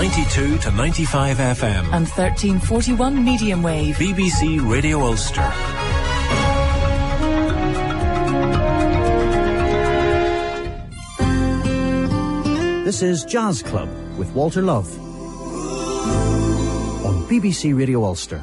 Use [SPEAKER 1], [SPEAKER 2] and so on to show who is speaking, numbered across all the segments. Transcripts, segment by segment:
[SPEAKER 1] 92 to 95 FM.
[SPEAKER 2] And 1341 medium wave.
[SPEAKER 1] BBC Radio Ulster.
[SPEAKER 3] This is Jazz Club with Walter Love on BBC Radio Ulster.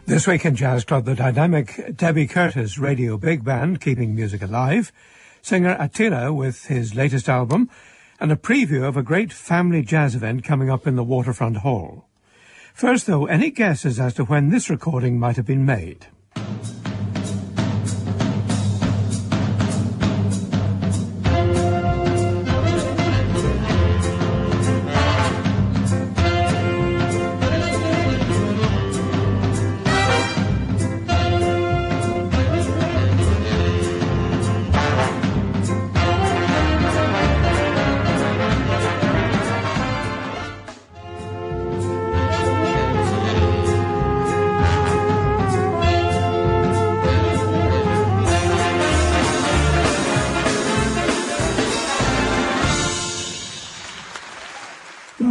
[SPEAKER 4] This week in Jazz Club, the dynamic Debbie Curtis Radio Big Band keeping music alive, singer Attila with his latest album, and a preview of a great family jazz event coming up in the Waterfront Hall. First, though, any guesses as to when this recording might have been made?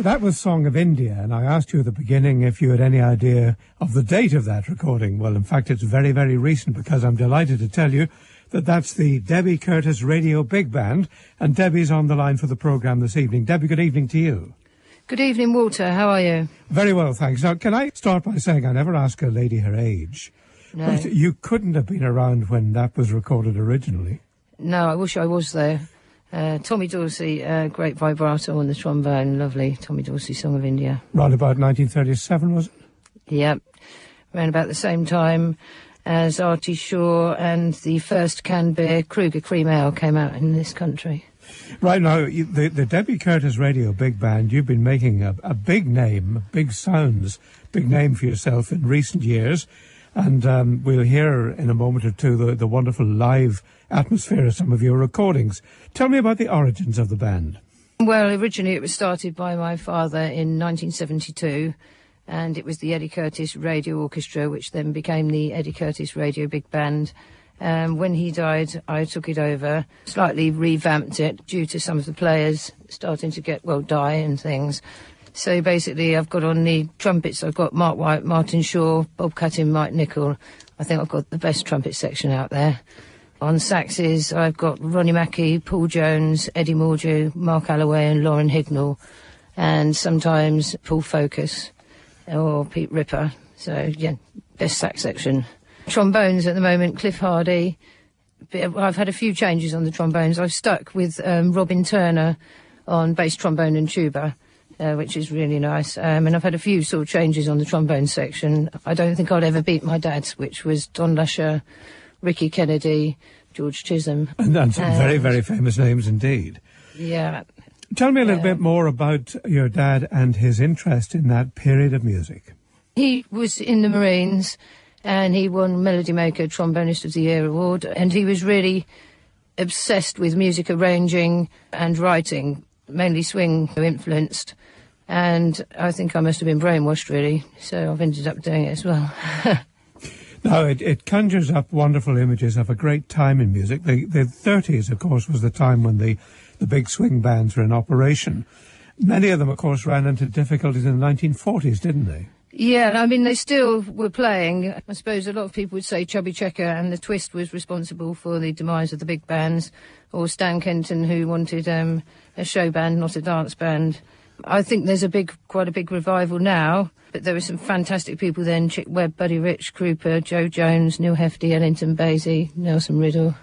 [SPEAKER 4] That was Song of India, and I asked you at the beginning if you had any idea of the date of that recording. Well, in fact, it's very, very recent, because I'm delighted to tell you that that's the Debbie Curtis Radio Big Band, and Debbie's on the line for the programme this evening. Debbie, good evening to you.
[SPEAKER 5] Good evening, Walter. How are you?
[SPEAKER 4] Very well, thanks. Now, can I start by saying I never ask a lady her age,
[SPEAKER 5] No.
[SPEAKER 4] but you couldn't have been around when that was recorded originally.
[SPEAKER 5] No, I wish I was there. Tommy Dorsey, great vibrato on the trombone, lovely Tommy Dorsey, Song of India.
[SPEAKER 4] Round about 1937, was it?
[SPEAKER 5] Yep, around about the same time as Artie Shaw and the first canned beer, Kruger Cream Ale, came out in this country.
[SPEAKER 4] Right now, the Debbie Curtis Radio Big Band, you've been making a big name, big sounds, big name for yourself in recent years. And we'll hear in a moment or two the wonderful live atmosphere of some of your recordings. Tell me about the origins of the band.
[SPEAKER 5] Well, originally it was started by my father in 1972, and it was the Eddie Curtis Radio Orchestra, which then became the Eddie Curtis Radio Big Band. When he died, I took it over, slightly revamped it due to some of the players starting to die and things. So basically, I've got on the trumpets, I've got Mark White, Martin Shaw, Bob Cutting, Mike Nichol. I think I've got the best trumpet section out there. On saxes, I've got Ronnie Mackey, Paul Jones, Eddie Mordew, Mark Alloway and Lauren Hignall. And sometimes Paul Focus or Pete Ripper. So, yeah, best sax section. Trombones at the moment, Cliff Hardy. I've had a few changes on the trombones. I've stuck with Robin Turner on bass trombone and tuba. Which is really nice. And I've had a few sort of changes on the trombone section. I don't think I'd ever beat my dad's, which was Don Lusher, Ricky Kennedy, George Chisholm. And
[SPEAKER 4] some very, very famous names indeed.
[SPEAKER 5] Yeah.
[SPEAKER 4] Tell me a little bit more about your dad and his interest in that period of music.
[SPEAKER 5] He was in the Marines, and he won Melody Maker Trombonist of the Year award, and he was really obsessed with music arranging and writing, mainly swing influenced. And I think I must have been brainwashed, really, so I've ended up doing it as well.
[SPEAKER 4] Now, it conjures up wonderful images of a great time in music. The 30s, of course, was the time when the big swing bands were in operation. Many of them, of course, ran into difficulties in the 1940s, didn't they?
[SPEAKER 5] Yeah, I mean, they still were playing. I suppose a lot of people would say Chubby Checker and the Twist was responsible for the demise of the big bands, or Stan Kenton, who wanted a show band, not a dance band. I think there's quite a big revival now, but there were some fantastic people then: Chick Webb, Buddy Rich, Krupa, Joe Jones, Neil Hefti, Ellington Basie, Nelson Riddle.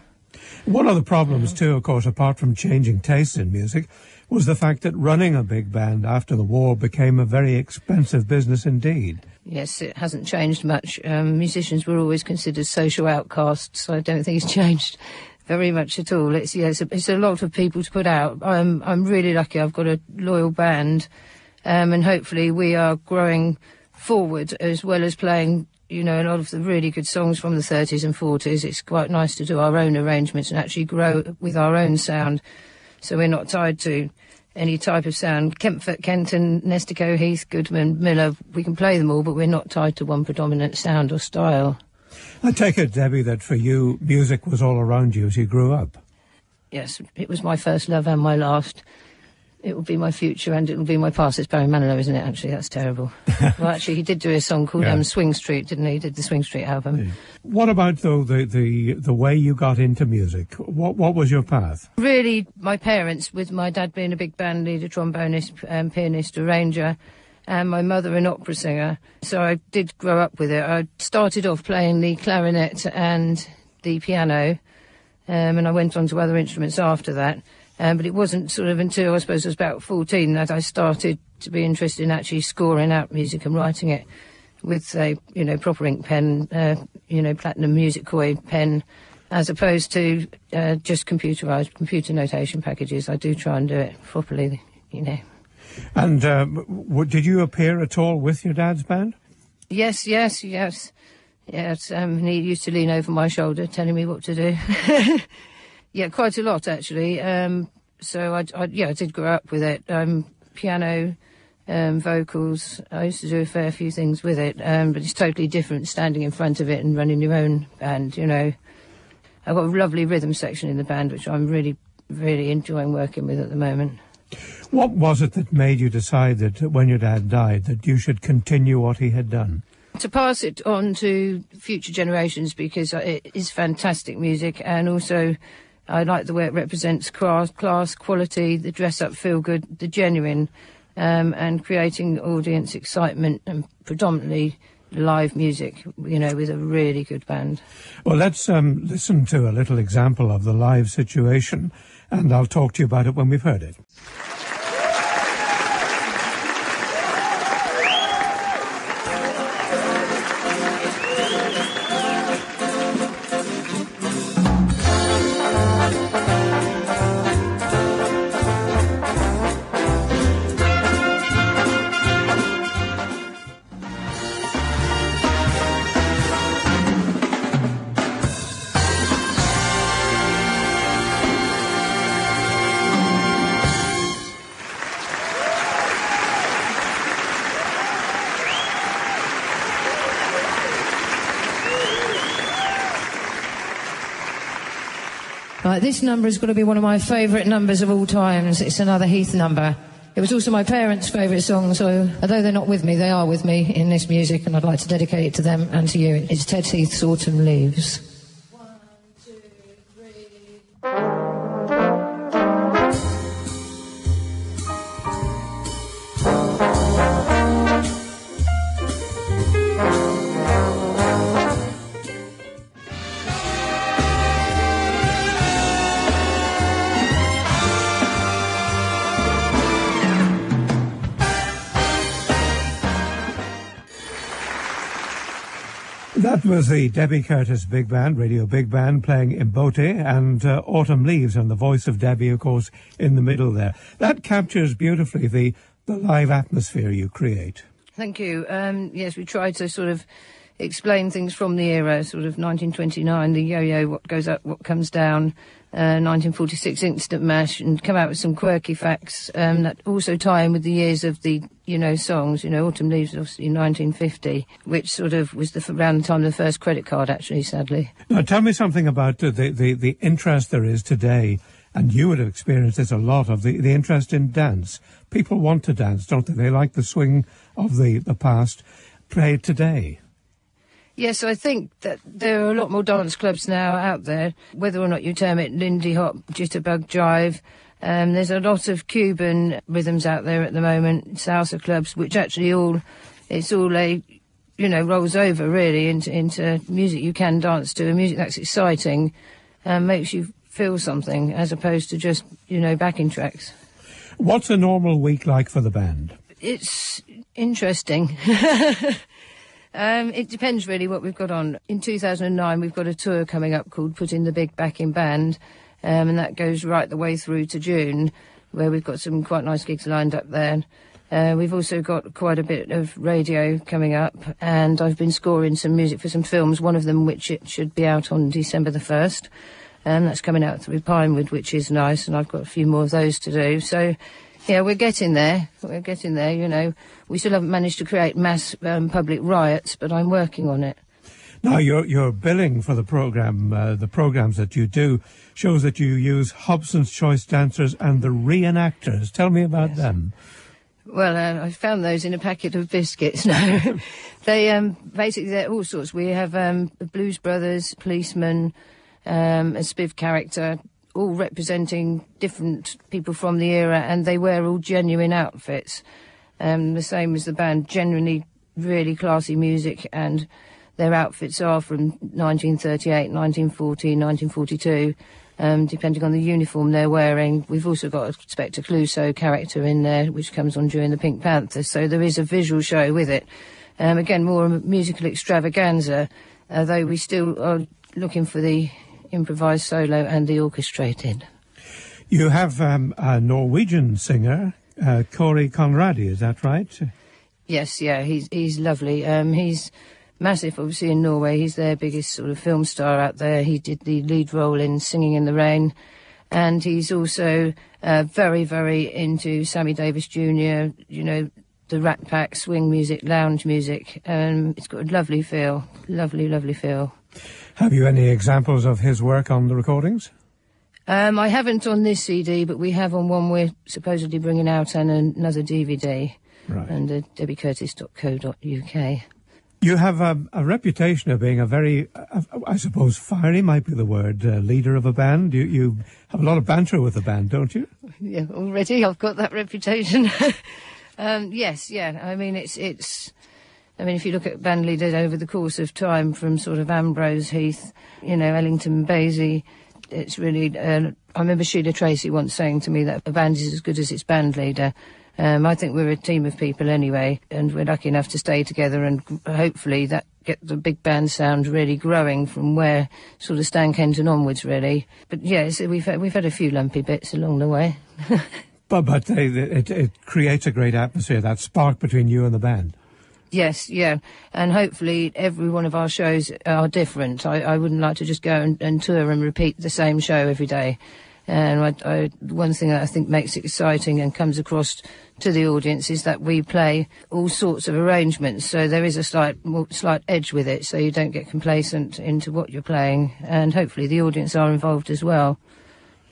[SPEAKER 4] One of the problems too, of course, apart from changing tastes in music, was the fact that running a big band after the war became a very expensive business indeed.
[SPEAKER 5] Yes, it hasn't changed much. Musicians were always considered social outcasts, so I don't think it's changed very much at all. It's a lot of people to put out. I'm really lucky. I've got a loyal band, and hopefully we are growing forward as well as playing, a lot of the really good songs from the 30s and 40s. It's quite nice to do our own arrangements and actually grow with our own sound, so we're not tied to any type of sound. Kempfert, Kenton, Nestico, Heath, Goodman, Miller, we can play them all, but we're not tied to one predominant sound or style.
[SPEAKER 4] I take it, Debbie, that for you, music was all around you as you grew up.
[SPEAKER 5] yes, it was my first love and my last. It will be my future and it will be my past. It's Barry Manilow, isn't it, actually? That's terrible. Well, actually, he did do a song called Swing Street, didn't he? He did the Swing Street album.
[SPEAKER 4] Yeah. What about, though, the way you got into music? What was your path?
[SPEAKER 5] Really, my parents, with my dad being a big band leader, trombonist, pianist, arranger, and my mother an opera singer. So I did grow up with it. I started off playing the clarinet and the piano, and I went on to other instruments after that. But it wasn't sort of until, I suppose, I was about 14 that I started to be interested in actually scoring out music and writing it with a, proper ink pen, platinum music koi pen, as opposed to just computerised computer notation packages. I do try and do it properly,
[SPEAKER 4] And did you appear at all with your dad's band?
[SPEAKER 5] Yes. Yes, and he used to lean over my shoulder telling me what to do. Yeah, quite a lot, actually. So I did grow up with it. Piano, vocals. I used to do a fair few things with it, but it's totally different standing in front of it and running your own band, I've got a lovely rhythm section in the band, which I'm really, really enjoying working with at the moment.
[SPEAKER 4] What was it that made you decide that when your dad died that you should continue what he had done?
[SPEAKER 5] To pass it on to future generations, because it is fantastic music, and also I like the way it represents class, quality, the dress-up, feel-good, the genuine, and creating audience excitement, and predominantly live music, with a really good band.
[SPEAKER 4] Well, let's listen to a little example of the live situation, and I'll talk to you about it when we've heard it.
[SPEAKER 5] Right, this number has got to be one of my favourite numbers of all times. It's another Heath number. It was also my parents' favourite song, so although they're not with me, they are with me in this music, and I'd like to dedicate it to them and to you. It's Ted Heath's Autumn Leaves. 1, 2, 3...
[SPEAKER 4] That was the Debbie Curtis Big Band, Radio Big Band, playing Imbote and Autumn Leaves, and the voice of Debbie, of course, in the middle there. That captures beautifully the live atmosphere you create.
[SPEAKER 5] Thank you. Yes, we try to sort of explain things from the era, sort of 1929, the yo-yo, what goes up, what comes down, 1946 Instant Mash, and come out with some quirky facts that also tie in with the years of the, songs. Autumn Leaves, obviously, 1950, which sort of was around the time of the first credit card, actually, sadly.
[SPEAKER 4] Now, tell me something about the interest there is today, and you would have experienced this a lot, of the interest in dance. People want to dance, don't they? They like the swing of the past played today.
[SPEAKER 5] Yes, I think that there are a lot more dance clubs now out there, whether or not you term it Lindy Hop, Jitterbug, Jive. There's a lot of Cuban rhythms out there at the moment, salsa clubs, which actually rolls over really into music you can dance to, and music that's exciting and makes you feel something, as opposed to just, backing tracks.
[SPEAKER 4] What's a normal week like for the band?
[SPEAKER 5] It's interesting. It depends really what we've got on. In 2009, we've got a tour coming up called Putting the Big Back in Band, and that goes right the way through to June, where we've got some quite nice gigs lined up there. We've also got quite a bit of radio coming up, and I've been scoring some music for some films, one of them which it should be out on December the 1st. That's coming out through Pinewood, which is nice, and I've got a few more of those to do. So, yeah, we're getting there. We still haven't managed to create mass public riots, but I'm working on it.
[SPEAKER 4] Now, your billing for the programs that you do, shows that you use Hobson's Choice Dancers and the reenactors. Tell me about them.
[SPEAKER 5] Well, I found those in a packet of biscuits. No, they basically they're all sorts. We have the Blues Brothers, policemen, a spiv character, all representing different people from the era, and they wear all genuine outfits. The same as the band, genuinely really classy music, and their outfits are from 1938, 1940, 1942, depending on the uniform they're wearing. We've also got a Spectre Clouseau character in there, which comes on during the Pink Panther, so there is a visual show with it. Again, more a musical extravaganza, though we still are looking for the improvised solo and the orchestrated. You have
[SPEAKER 4] a Norwegian singer, Corey Conradi, is that right?
[SPEAKER 5] Yes, yeah, he's lovely. He's massive, obviously, in Norway. He's their biggest sort of film star out there. He did the lead role in Singing in the Rain. And he's also very, very into Sammy Davis Jr., you know, the Rat Pack, swing music, lounge music. It's got a lovely feel, lovely feel.
[SPEAKER 4] Have you any examples of his work on the recordings?
[SPEAKER 5] I haven't on this CD, but we have on one we're supposedly bringing out and another DVD. Right. And debbiecurtis.co.uk.
[SPEAKER 4] You have a reputation of being a very, I suppose, fiery might be the word, leader of a band. You have a lot of banter with the band, don't you?
[SPEAKER 5] Yeah, already I've got that reputation. Yes, yeah. I mean, it's. I mean, if you look at band leaders over the course of time, from sort of Ambrose Heath, you know, Ellington Basie, it's really. I remember Sheila Tracy once saying to me that a band is as good as its band leader. I think we're a team of people anyway, and we're lucky enough to stay together, and hopefully that get the big band sound really growing from where sort of Stan Kenton onwards, really. But yes, we've had a few lumpy bits along the way.
[SPEAKER 4] but it creates a great atmosphere, that spark between you and the band.
[SPEAKER 5] Yes, yeah, and hopefully every one of our shows are different. I wouldn't like to just go and tour and repeat the same show every day. And one thing that I think makes it exciting and comes across to the audience is that we play all sorts of arrangements, so there is a slight edge with it, so you don't get complacent into what you're playing, and hopefully the audience are involved as well.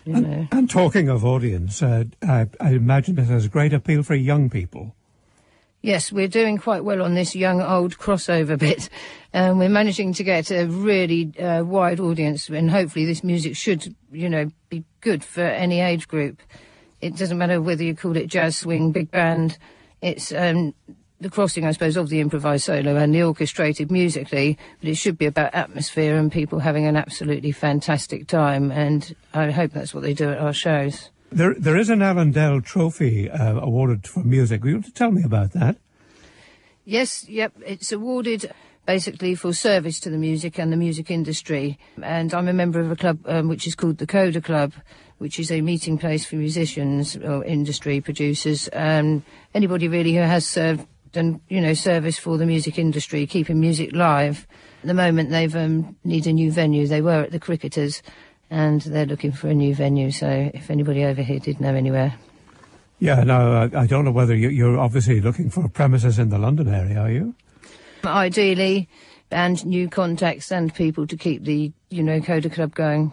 [SPEAKER 4] And talking of audience, I imagine it has a great appeal for young people.
[SPEAKER 5] Yes, we're doing quite well on this young-old crossover bit. We're managing to get a really wide audience, and hopefully this music should, you know, be good for any age group. It doesn't matter whether you call it jazz, swing, big band. It's the crossing, I suppose, of the improvised solo and the orchestrated musically, but it should be about atmosphere and people having an absolutely fantastic time, and I hope that's what they do at our shows.
[SPEAKER 4] There is an Alan Dell Trophy awarded for music. Will you tell me about that?
[SPEAKER 5] Yes, yep. It's awarded basically for service to the music and the music industry. And I'm a member of a club which is called the Coda Club, which is a meeting place for musicians or industry producers. Anybody really who has served and, you know, service for the music industry, keeping music live. At the moment, they've need a new venue. They were at the Cricketers, and they're looking for a new venue, so if anybody over here did know anywhere.
[SPEAKER 4] Yeah, no, I don't know whether you're obviously looking for premises in the London area, are you?
[SPEAKER 5] Ideally, and new contacts and people to keep the, you know, Coda Club going.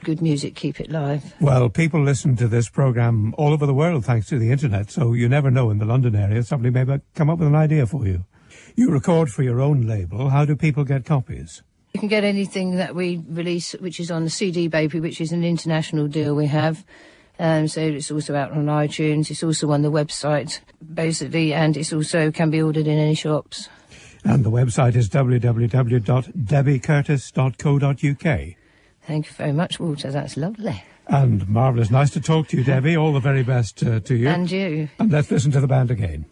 [SPEAKER 5] Good music, keep it live.
[SPEAKER 4] Well, people listen to this programme all over the world thanks to the internet, so you never know in the London area, somebody may come up with an idea for you. You record for your own label. How do people get copies?
[SPEAKER 5] You can get anything that we release, which is on the CD Baby, which is an international deal we have. So it's also out on iTunes. It's also on the website, basically, and it's also can be ordered in any shops.
[SPEAKER 4] And the website is www.debbiecurtis.co.uk.
[SPEAKER 5] Thank you very much, Walter. That's lovely.
[SPEAKER 4] And marvellous. Nice to talk to you, Debbie. All the very best to you.
[SPEAKER 5] And you.
[SPEAKER 4] And let's listen to the band again.